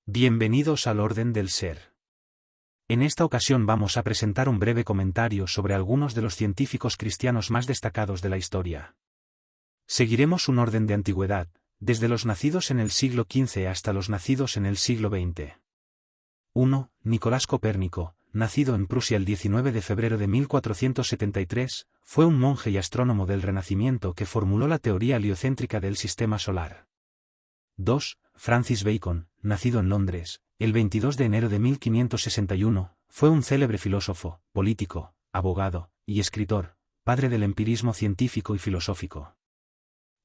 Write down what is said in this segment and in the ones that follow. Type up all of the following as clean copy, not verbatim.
Bienvenidos al orden del ser. En esta ocasión vamos a presentar un breve comentario sobre algunos de los científicos cristianos más destacados de la historia. Seguiremos un orden de antigüedad, desde los nacidos en el siglo XV hasta los nacidos en el siglo XX. 1. Nicolás Copérnico, nacido en Prusia el 19 de febrero de 1473, fue un monje y astrónomo del Renacimiento que formuló la teoría heliocéntrica del sistema solar. 2. Francis Bacon, nacido en Londres, el 22 de enero de 1561, fue un célebre filósofo, político, abogado, y escritor, padre del empirismo científico y filosófico.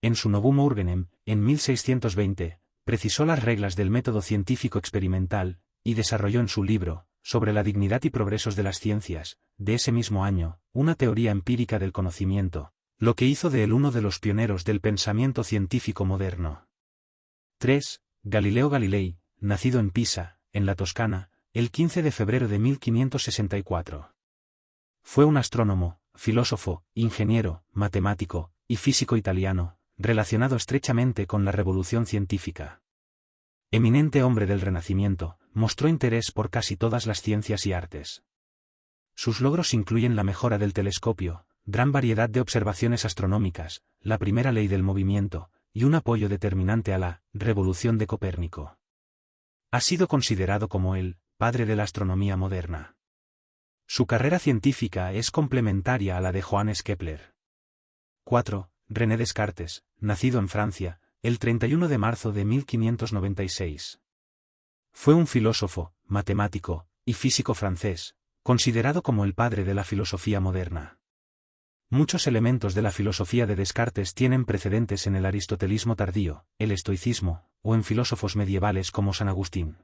En su Novum Organem, en 1620, precisó las reglas del método científico experimental, y desarrolló en su libro, sobre la dignidad y progresos de las ciencias, de ese mismo año, una teoría empírica del conocimiento, lo que hizo de él uno de los pioneros del pensamiento científico moderno. 3. Galileo Galilei, nacido en Pisa, en la Toscana, el 15 de febrero de 1564. Fue un astrónomo, filósofo, ingeniero, matemático, y físico italiano, relacionado estrechamente con la revolución científica. Eminente hombre del Renacimiento, mostró interés por casi todas las ciencias y artes. Sus logros incluyen la mejora del telescopio, gran variedad de observaciones astronómicas, la primera ley del movimiento, y un apoyo determinante a la revolución de Copérnico. Ha sido considerado como el padre de la astronomía moderna. Su carrera científica es complementaria a la de Johannes Kepler. 4. René Descartes, nacido en Francia, el 31 de marzo de 1596. Fue un filósofo, matemático, y físico francés, considerado como el padre de la filosofía moderna. Muchos elementos de la filosofía de Descartes tienen precedentes en el aristotelismo tardío, el estoicismo, o en filósofos medievales como San Agustín.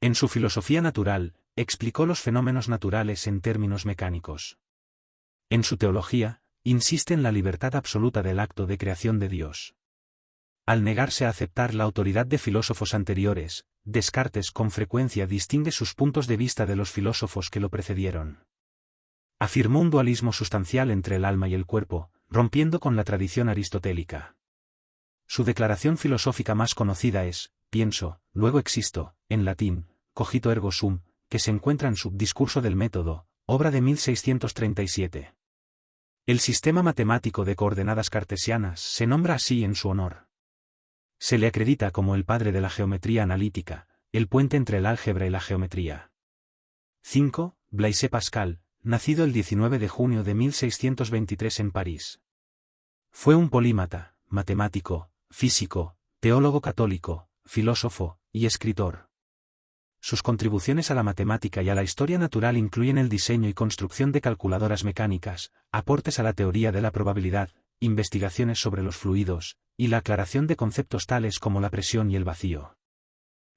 En su filosofía natural, explicó los fenómenos naturales en términos mecánicos. En su teología, insiste en la libertad absoluta del acto de creación de Dios. Al negarse a aceptar la autoridad de filósofos anteriores, Descartes con frecuencia distingue sus puntos de vista de los filósofos que lo precedieron. Afirmó un dualismo sustancial entre el alma y el cuerpo, rompiendo con la tradición aristotélica. Su declaración filosófica más conocida es, pienso, luego existo, en latín, cogito ergo sum, que se encuentra en su Discurso del método, obra de 1637. El sistema matemático de coordenadas cartesianas se nombra así en su honor. Se le acredita como el padre de la geometría analítica, el puente entre el álgebra y la geometría. 5. Blaise Pascal, nacido el 19 de junio de 1623 en París. Fue un polímata, matemático, físico, teólogo católico, filósofo, y escritor. Sus contribuciones a la matemática y a la historia natural incluyen el diseño y construcción de calculadoras mecánicas, aportes a la teoría de la probabilidad, investigaciones sobre los fluidos, y la aclaración de conceptos tales como la presión y el vacío.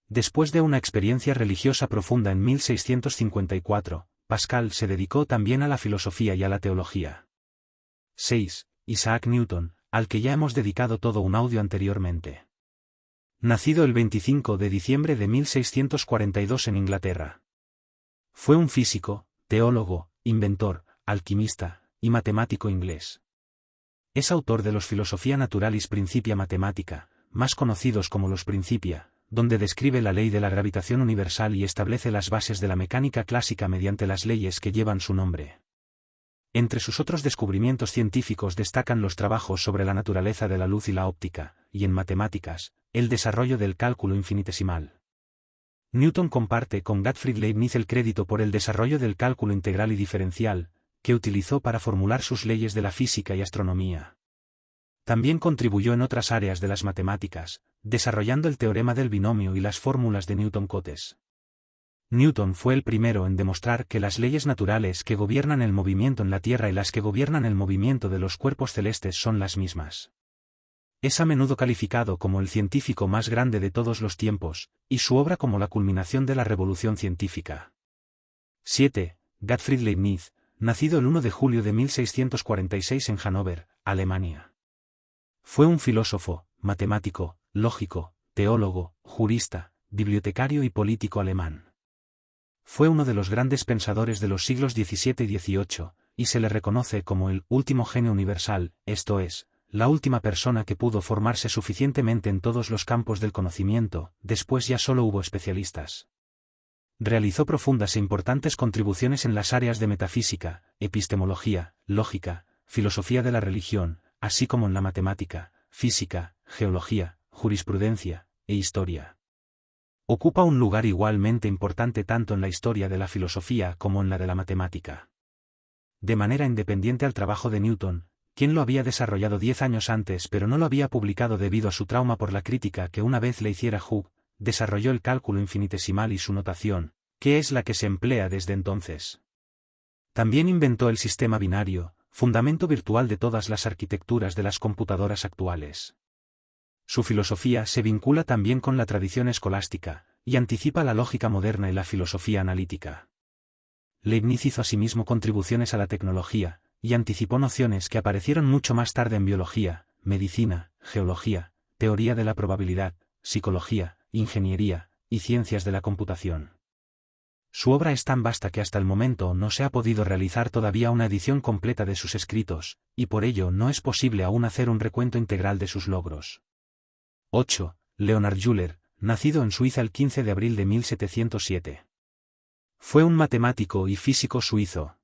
Después de una experiencia religiosa profunda en 1654, Pascal se dedicó también a la filosofía y a la teología. 6. Isaac Newton, al que ya hemos dedicado todo un audio anteriormente. Nacido el 25 de diciembre de 1642 en Inglaterra. Fue un físico, teólogo, inventor, alquimista, y matemático inglés. Es autor de los Philosophia Naturalis Principia Mathematica, más conocidos como los Principia, donde describe la ley de la gravitación universal y establece las bases de la mecánica clásica mediante las leyes que llevan su nombre. Entre sus otros descubrimientos científicos destacan los trabajos sobre la naturaleza de la luz y la óptica, y en matemáticas, el desarrollo del cálculo infinitesimal. Newton comparte con Gottfried Leibniz el crédito por el desarrollo del cálculo integral y diferencial, que utilizó para formular sus leyes de la física y astronomía. También contribuyó en otras áreas de las matemáticas, desarrollando el teorema del binomio y las fórmulas de Newton-Cotes. Newton fue el primero en demostrar que las leyes naturales que gobiernan el movimiento en la Tierra y las que gobiernan el movimiento de los cuerpos celestes son las mismas. Es a menudo calificado como el científico más grande de todos los tiempos, y su obra como la culminación de la revolución científica. 7. Gottfried Leibniz, nacido el 1 de julio de 1646 en Hannover, Alemania. Fue un filósofo, matemático, lógico, teólogo, jurista, bibliotecario y político alemán. Fue uno de los grandes pensadores de los siglos XVII y XVIII, y se le reconoce como el último genio universal, esto es, la última persona que pudo formarse suficientemente en todos los campos del conocimiento, después ya solo hubo especialistas. Realizó profundas e importantes contribuciones en las áreas de metafísica, epistemología, lógica, filosofía de la religión, así como en la matemática, física, geología, jurisprudencia, e historia. Ocupa un lugar igualmente importante tanto en la historia de la filosofía como en la de la matemática. De manera independiente al trabajo de Newton, quien lo había desarrollado 10 años antes pero no lo había publicado debido a su trauma por la crítica que una vez le hiciera Hooke, desarrolló el cálculo infinitesimal y su notación, que es la que se emplea desde entonces. También inventó el sistema binario, fundamento virtual de todas las arquitecturas de las computadoras actuales. Su filosofía se vincula también con la tradición escolástica, y anticipa la lógica moderna y la filosofía analítica. Leibniz hizo asimismo contribuciones a la tecnología, y anticipó nociones que aparecieron mucho más tarde en biología, medicina, geología, teoría de la probabilidad, psicología, ingeniería, y ciencias de la computación. Su obra es tan vasta que hasta el momento no se ha podido realizar todavía una edición completa de sus escritos, y por ello no es posible aún hacer un recuento integral de sus logros. 8. Leonhard Euler, nacido en Suiza el 15 de abril de 1707. Fue un matemático y físico suizo.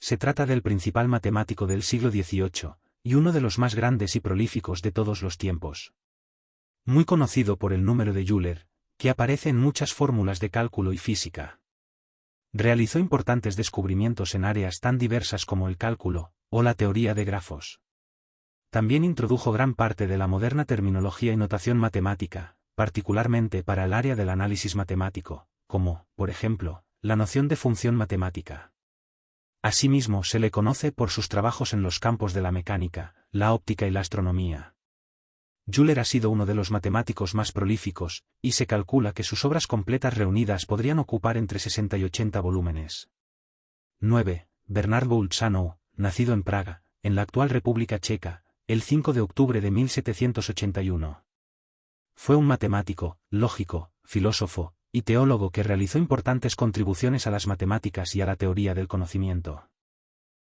Se trata del principal matemático del siglo XVIII, y uno de los más grandes y prolíficos de todos los tiempos. Muy conocido por el número de Euler, que aparece en muchas fórmulas de cálculo y física. Realizó importantes descubrimientos en áreas tan diversas como el cálculo, o la teoría de grafos. También introdujo gran parte de la moderna terminología y notación matemática, particularmente para el área del análisis matemático, como, por ejemplo, la noción de función matemática. Asimismo se le conoce por sus trabajos en los campos de la mecánica, la óptica y la astronomía. Euler ha sido uno de los matemáticos más prolíficos, y se calcula que sus obras completas reunidas podrían ocupar entre 60 y 80 volúmenes. 9. Bernard Bolzano, nacido en Praga, en la actual República Checa, el 5 de octubre de 1781. Fue un matemático, lógico, filósofo, y teólogo que realizó importantes contribuciones a las matemáticas y a la teoría del conocimiento.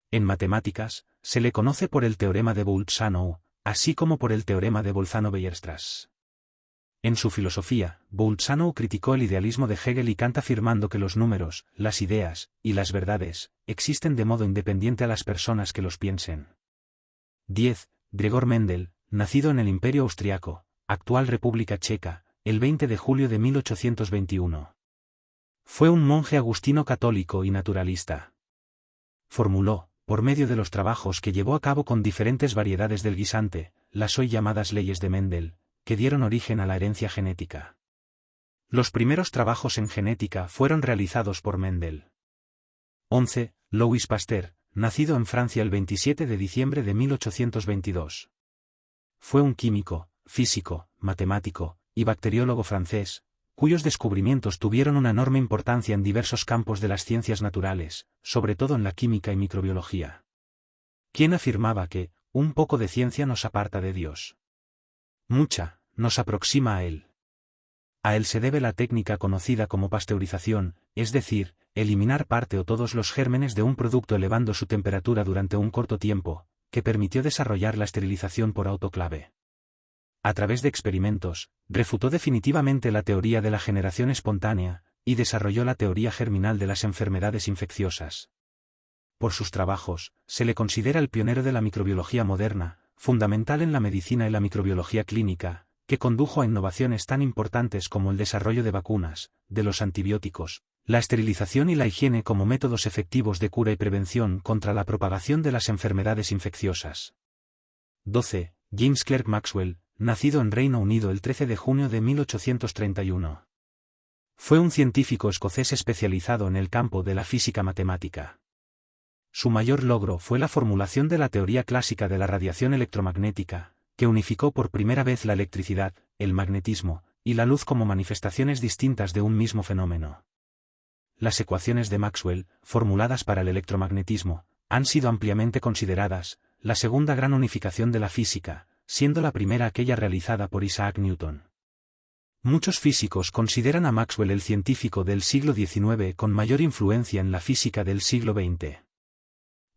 En matemáticas, se le conoce por el teorema de Bolzano, así como por el teorema de Bolzano-Weierstrass. En su filosofía, Bolzano criticó el idealismo de Hegel y Kant afirmando que los números, las ideas, y las verdades, existen de modo independiente a las personas que los piensen. 10. Gregor Mendel, nacido en el Imperio Austriaco, actual República Checa, el 20 de julio de 1821. Fue un monje agustino católico y naturalista. Formuló, por medio de los trabajos que llevó a cabo con diferentes variedades del guisante, las hoy llamadas leyes de Mendel, que dieron origen a la herencia genética. Los primeros trabajos en genética fueron realizados por Mendel. 11. Louis Pasteur, nacido en Francia el 27 de diciembre de 1822. Fue un químico, físico, matemático, y bacteriólogo francés, cuyos descubrimientos tuvieron una enorme importancia en diversos campos de las ciencias naturales, sobre todo en la química y microbiología. Quien afirmaba que, un poco de ciencia nos aparta de Dios. Mucha, nos aproxima a Él. A él se debe la técnica conocida como pasteurización, es decir, eliminar parte o todos los gérmenes de un producto elevando su temperatura durante un corto tiempo, que permitió desarrollar la esterilización por autoclave. A través de experimentos, refutó definitivamente la teoría de la generación espontánea, y desarrolló la teoría germinal de las enfermedades infecciosas. Por sus trabajos, se le considera el pionero de la microbiología moderna, fundamental en la medicina y la microbiología clínica, que condujo a innovaciones tan importantes como el desarrollo de vacunas, de los antibióticos, la esterilización y la higiene como métodos efectivos de cura y prevención contra la propagación de las enfermedades infecciosas. 12. James Clerk Maxwell, nacido en Reino Unido el 13 de junio de 1831. Fue un científico escocés especializado en el campo de la física matemática. Su mayor logro fue la formulación de la teoría clásica de la radiación electromagnética, que unificó por primera vez la electricidad, el magnetismo, y la luz como manifestaciones distintas de un mismo fenómeno. Las ecuaciones de Maxwell, formuladas para el electromagnetismo, han sido ampliamente consideradas la segunda gran unificación de la física, siendo la primera aquella realizada por Isaac Newton. Muchos físicos consideran a Maxwell el científico del siglo XIX con mayor influencia en la física del siglo XX.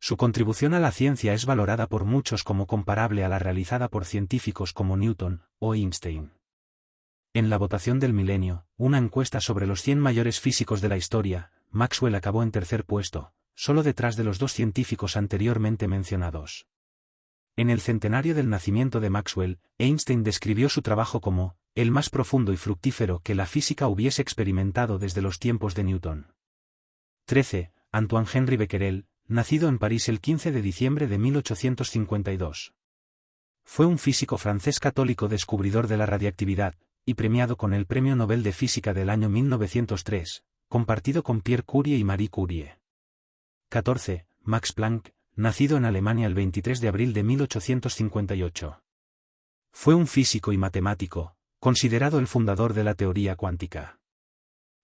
Su contribución a la ciencia es valorada por muchos como comparable a la realizada por científicos como Newton o Einstein. En la votación del milenio, una encuesta sobre los 100 mayores físicos de la historia, Maxwell acabó en tercer puesto, solo detrás de los dos científicos anteriormente mencionados. En el centenario del nacimiento de Maxwell, Einstein describió su trabajo como el más profundo y fructífero que la física hubiese experimentado desde los tiempos de Newton. 13. Antoine Henri Becquerel, nacido en París el 15 de diciembre de 1852. Fue un físico francés católico descubridor de la radiactividad, y premiado con el Premio Nobel de Física del año 1903, compartido con Pierre Curie y Marie Curie. 14. Max Planck, nacido en Alemania el 23 de abril de 1858. Fue un físico y matemático, considerado el fundador de la teoría cuántica.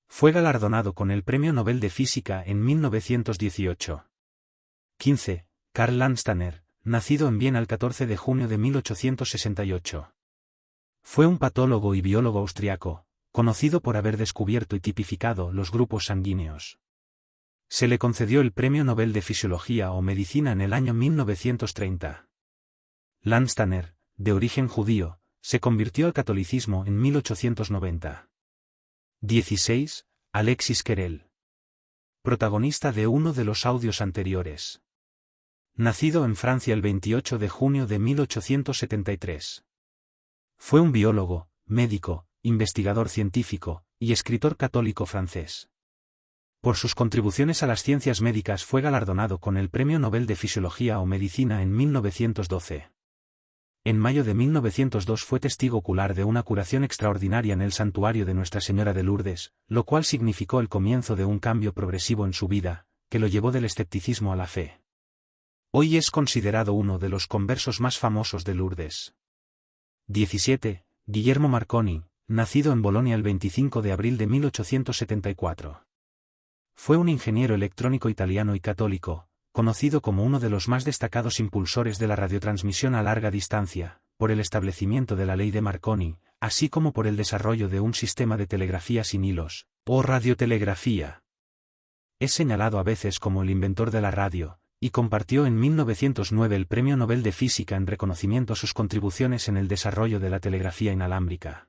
Fue galardonado con el Premio Nobel de Física en 1918. 15. Karl Landsteiner, nacido en Viena el 14 de junio de 1868. Fue un patólogo y biólogo austriaco, conocido por haber descubierto y tipificado los grupos sanguíneos. Se le concedió el Premio Nobel de Fisiología o Medicina en el año 1930. Landsteiner, de origen judío, se convirtió al catolicismo en 1890. 16. Alexis Querelle. Protagonista de uno de los audios anteriores. Nacido en Francia el 28 de junio de 1873. Fue un biólogo, médico, investigador científico, y escritor católico francés. Por sus contribuciones a las ciencias médicas fue galardonado con el Premio Nobel de Fisiología o Medicina en 1912. En mayo de 1902 fue testigo ocular de una curación extraordinaria en el santuario de Nuestra Señora de Lourdes, lo cual significó el comienzo de un cambio progresivo en su vida, que lo llevó del escepticismo a la fe. Hoy es considerado uno de los conversos más famosos de Lourdes. 17. Guillermo Marconi, nacido en Bolonia el 25 de abril de 1874. Fue un ingeniero electrónico italiano y católico, conocido como uno de los más destacados impulsores de la radiotransmisión a larga distancia, por el establecimiento de la ley de Marconi, así como por el desarrollo de un sistema de telegrafía sin hilos, o radiotelegrafía. Es señalado a veces como el inventor de la radio, y compartió en 1909 el Premio Nobel de Física en reconocimiento a sus contribuciones en el desarrollo de la telegrafía inalámbrica.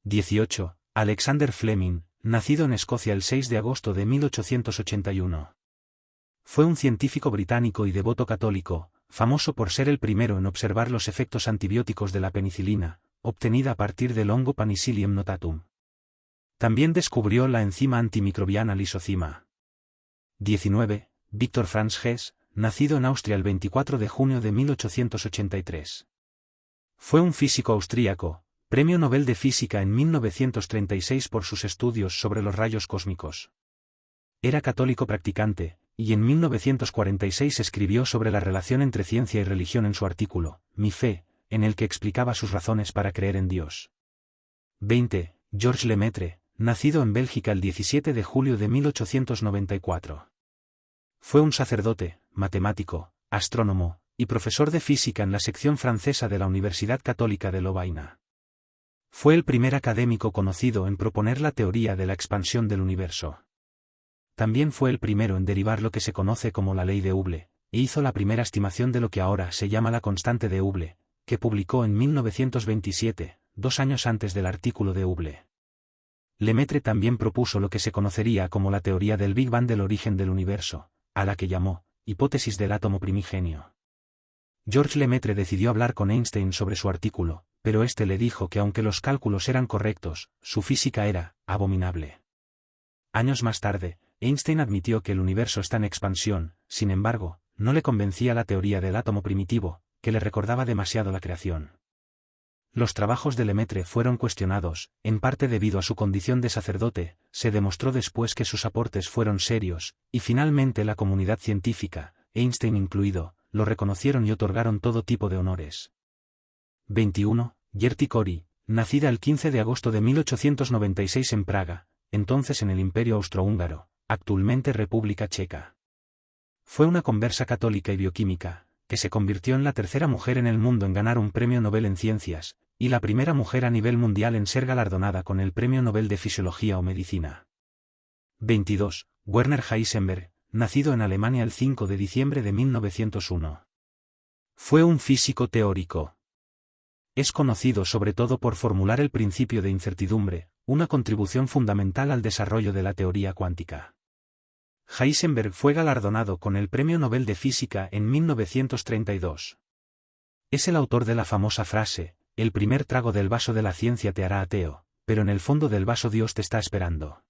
18. Alexander Fleming, nacido en Escocia el 6 de agosto de 1881. Fue un científico británico y devoto católico, famoso por ser el primero en observar los efectos antibióticos de la penicilina, obtenida a partir del hongo Penicillium notatum. También descubrió la enzima antimicrobiana lisozima. 19. Víctor Franz Hess, nacido en Austria el 24 de junio de 1883. Fue un físico austríaco, Premio Nobel de Física en 1936 por sus estudios sobre los rayos cósmicos. Era católico practicante, y en 1946 escribió sobre la relación entre ciencia y religión en su artículo, Mi fe, en el que explicaba sus razones para creer en Dios. 20. Georges Lemaitre, nacido en Bélgica el 17 de julio de 1894. Fue un sacerdote, matemático, astrónomo, y profesor de física en la sección francesa de la Universidad Católica de Lovaina. Fue el primer académico conocido en proponer la teoría de la expansión del universo. También fue el primero en derivar lo que se conoce como la ley de Hubble, e hizo la primera estimación de lo que ahora se llama la constante de Hubble, que publicó en 1927, 2 años antes del artículo de Hubble. Lemaitre también propuso lo que se conocería como la teoría del Big Bang del origen del universo, a la que llamó hipótesis del átomo primigenio. Georges Lemaitre decidió hablar con Einstein sobre su artículo, pero éste le dijo que aunque los cálculos eran correctos, su física era abominable. Años más tarde, Einstein admitió que el universo está en expansión, sin embargo, no le convencía la teoría del átomo primitivo, que le recordaba demasiado la creación. Los trabajos de Lemaitre fueron cuestionados, en parte debido a su condición de sacerdote, se demostró después que sus aportes fueron serios, y finalmente la comunidad científica, Einstein incluido, lo reconocieron y otorgaron todo tipo de honores. 21. Gerty Cori, nacida el 15 de agosto de 1896 en Praga, entonces en el Imperio Austrohúngaro, actualmente República Checa. Fue una conversa católica y bioquímica, que se convirtió en la tercera mujer en el mundo en ganar un premio Nobel en ciencias, y la primera mujer a nivel mundial en ser galardonada con el Premio Nobel de Fisiología o Medicina. 22. Werner Heisenberg, nacido en Alemania el 5 de diciembre de 1901. Fue un físico teórico. Es conocido sobre todo por formular el principio de incertidumbre, una contribución fundamental al desarrollo de la teoría cuántica. Heisenberg fue galardonado con el Premio Nobel de Física en 1932. Es el autor de la famosa frase, el primer trago del vaso de la ciencia te hará ateo, pero en el fondo del vaso Dios te está esperando.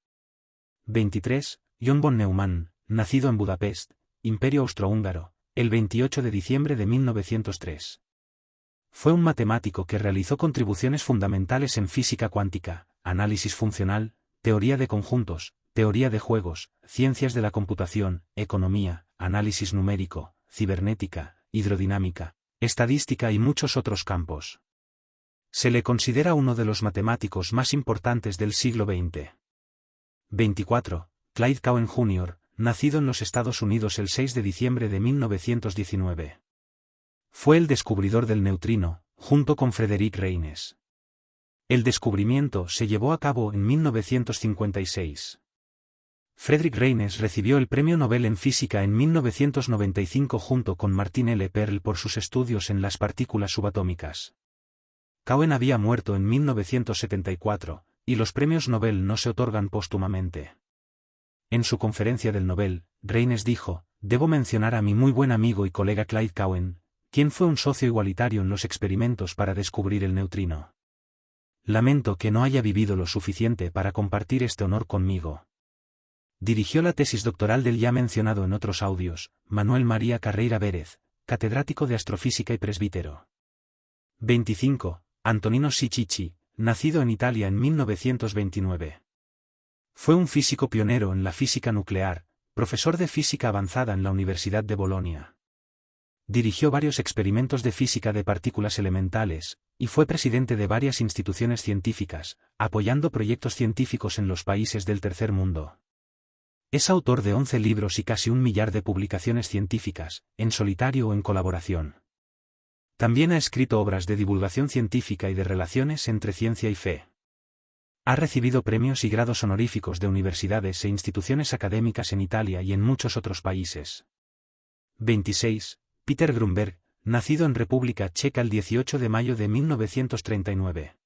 23. John von Neumann, nacido en Budapest, Imperio Austrohúngaro, el 28 de diciembre de 1903. Fue un matemático que realizó contribuciones fundamentales en física cuántica, análisis funcional, teoría de conjuntos, teoría de juegos, ciencias de la computación, economía, análisis numérico, cibernética, hidrodinámica, estadística y muchos otros campos. Se le considera uno de los matemáticos más importantes del siglo XX. 24. Clyde Cowan Jr., nacido en los Estados Unidos el 6 de diciembre de 1919. Fue el descubridor del neutrino, junto con Frederick Reines. El descubrimiento se llevó a cabo en 1956. Frederick Reines recibió el Premio Nobel en Física en 1995 junto con Martin L. Pearl por sus estudios en las partículas subatómicas. Cowan había muerto en 1974, y los premios Nobel no se otorgan póstumamente. En su conferencia del Nobel, Reines dijo, «Debo mencionar a mi muy buen amigo y colega Clyde Cowan, quien fue un socio igualitario en los experimentos para descubrir el neutrino. Lamento que no haya vivido lo suficiente para compartir este honor conmigo». Dirigió la tesis doctoral del ya mencionado en otros audios, Manuel María Carreira Vérez, catedrático de astrofísica y presbítero. 25. Antonino Schichi, nacido en Italia en 1929. Fue un físico pionero en la física nuclear, profesor de física avanzada en la Universidad de Bolonia. Dirigió varios experimentos de física de partículas elementales, y fue presidente de varias instituciones científicas, apoyando proyectos científicos en los países del tercer mundo. Es autor de 11 libros y casi 1 millar de publicaciones científicas, en solitario o en colaboración. También ha escrito obras de divulgación científica y de relaciones entre ciencia y fe. Ha recibido premios y grados honoríficos de universidades e instituciones académicas en Italia y en muchos otros países. 26. Peter Grunberg, nacido en República Checa el 18 de mayo de 1939.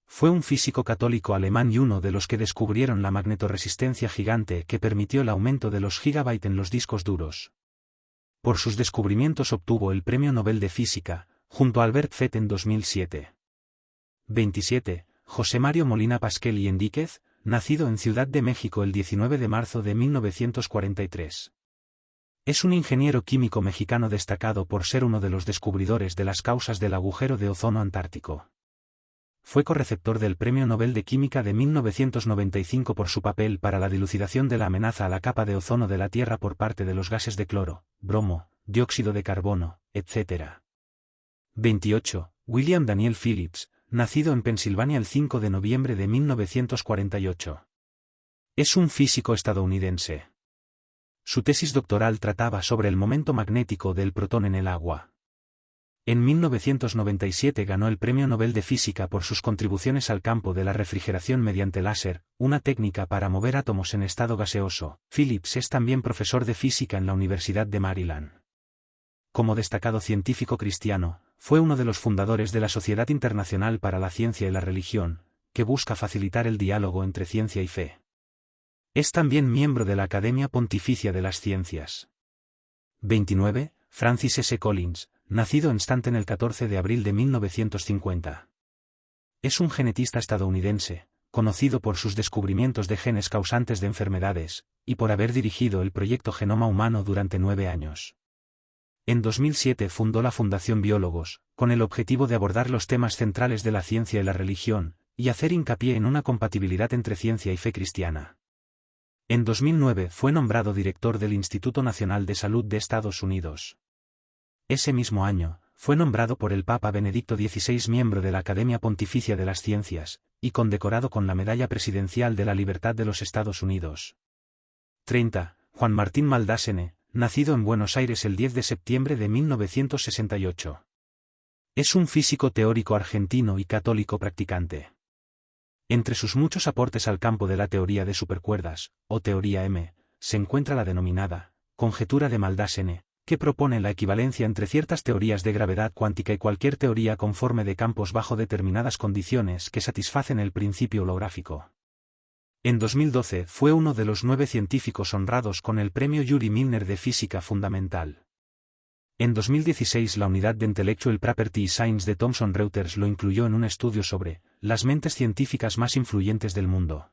Fue un físico católico alemán y uno de los que descubrieron la magnetorresistencia gigante que permitió el aumento de los gigabytes en los discos duros. Por sus descubrimientos obtuvo el Premio Nobel de Física, junto a Albert Fett en 2007. 27. José Mario Molina Pasquel y Enríquez, nacido en Ciudad de México el 19 de marzo de 1943. Es un ingeniero químico mexicano destacado por ser uno de los descubridores de las causas del agujero de ozono antártico. Fue correceptor del Premio Nobel de Química de 1995 por su papel para la dilucidación de la amenaza a la capa de ozono de la Tierra por parte de los gases de cloro, bromo, dióxido de carbono, etc. 28. William Daniel Phillips, nacido en Pensilvania el 5 de noviembre de 1948. Es un físico estadounidense. Su tesis doctoral trataba sobre el momento magnético del protón en el agua. En 1997 ganó el Premio Nobel de Física por sus contribuciones al campo de la refrigeración mediante láser, una técnica para mover átomos en estado gaseoso. Phillips es también profesor de física en la Universidad de Maryland. Como destacado científico cristiano, fue uno de los fundadores de la Sociedad Internacional para la Ciencia y la Religión, que busca facilitar el diálogo entre ciencia y fe. Es también miembro de la Academia Pontificia de las Ciencias. 29. Francis S. Collins, nacido en Stanton el 14 de abril de 1950. Es un genetista estadounidense, conocido por sus descubrimientos de genes causantes de enfermedades, y por haber dirigido el proyecto Genoma Humano durante 9 años. En 2007 fundó la Fundación Biólogos, con el objetivo de abordar los temas centrales de la ciencia y la religión, y hacer hincapié en una compatibilidad entre ciencia y fe cristiana. En 2009 fue nombrado director del Instituto Nacional de Salud de Estados Unidos. Ese mismo año, fue nombrado por el Papa Benedicto XVI miembro de la Academia Pontificia de las Ciencias, y condecorado con la Medalla Presidencial de la Libertad de los Estados Unidos. 30. Juan Martín Maldacene, nacido en Buenos Aires el 10 de septiembre de 1968. Es un físico teórico argentino y católico practicante. Entre sus muchos aportes al campo de la teoría de supercuerdas, o teoría M, se encuentra la denominada conjetura de Maldassene, que propone la equivalencia entre ciertas teorías de gravedad cuántica y cualquier teoría conforme de campos bajo determinadas condiciones que satisfacen el principio holográfico. En 2012 fue uno de los 9 científicos honrados con el premio Yuri Milner de Física Fundamental. En 2016 la unidad de Intellectual Property Science de Thomson Reuters lo incluyó en un estudio sobre las mentes científicas más influyentes del mundo.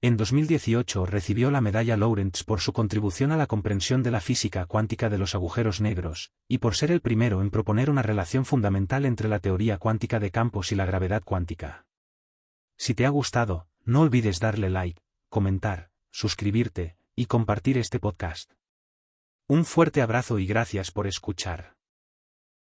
En 2018 recibió la medalla Lawrence por su contribución a la comprensión de la física cuántica de los agujeros negros, y por ser el primero en proponer una relación fundamental entre la teoría cuántica de campos y la gravedad cuántica. Si te ha gustado, no olvides darle like, comentar, suscribirte, y compartir este podcast. Un fuerte abrazo y gracias por escuchar.